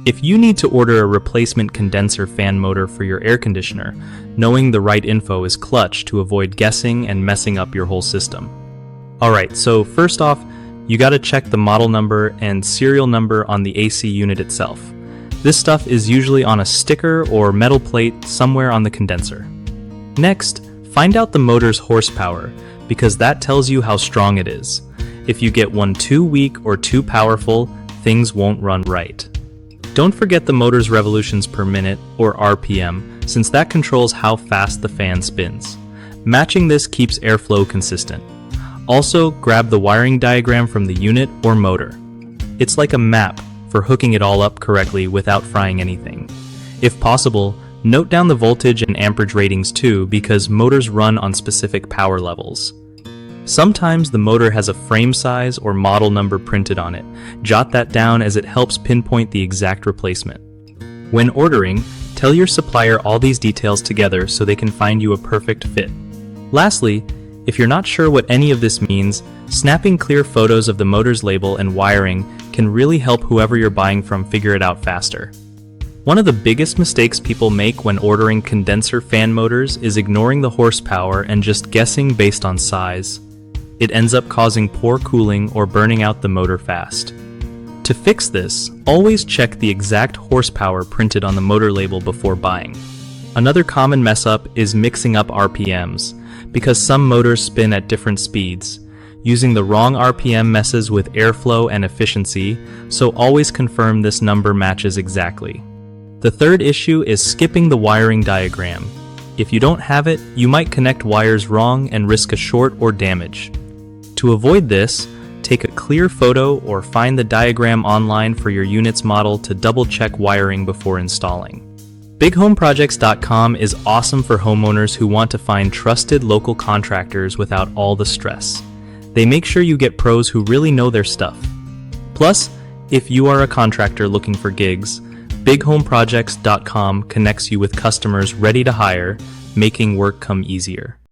If you need to order a replacement condenser fan motor for your air conditioner, knowing the right info is clutch to avoid guessing and messing up your whole system. Alright, so first off, you gotta check the model number and serial number on the AC unit itself. This stuff is usually on a sticker or metal plate somewhere on the condenser. Next, find out the motor's horsepower, because that tells you how strong it is. If you get one too weak or too powerful, things won't run right. Don't forget the motor's revolutions per minute, or RPM, since that controls how fast the fan spins. Matching this keeps airflow consistent. Also, grab the wiring diagram from the unit or motor. It's like a map for hooking it all up correctly without frying anything. If possible, note down the voltage and amperage ratings too, because motors run on specific power levels. Sometimes the motor has a frame size or model number printed on it. Jot that down as it helps pinpoint the exact replacement. When ordering, tell your supplier all these details together so they can find you a perfect fit. Lastly, if you're not sure what any of this means, snapping clear photos of the motor's label and wiring can really help whoever you're buying from figure it out faster. One of the biggest mistakes people make when ordering condenser fan motors is ignoring the horsepower and just guessing based on size. It ends up causing poor cooling or burning out the motor fast. To fix this, always check the exact horsepower printed on the motor label before buying. Another common mess up is mixing up RPMs, because some motors spin at different speeds. Using the wrong RPM messes with airflow and efficiency, so always confirm this number matches exactly. The third issue is skipping the wiring diagram. If you don't have it, you might connect wires wrong and risk a short or damage. To avoid this, take a clear photo or find the diagram online for your unit's model to double-check wiring before installing. BigHomeProjects.com is awesome for homeowners who want to find trusted local contractors without all the stress. They make sure you get pros who really know their stuff. Plus, if you are a contractor looking for gigs, BigHomeProjects.com connects you with customers ready to hire, making work come easier.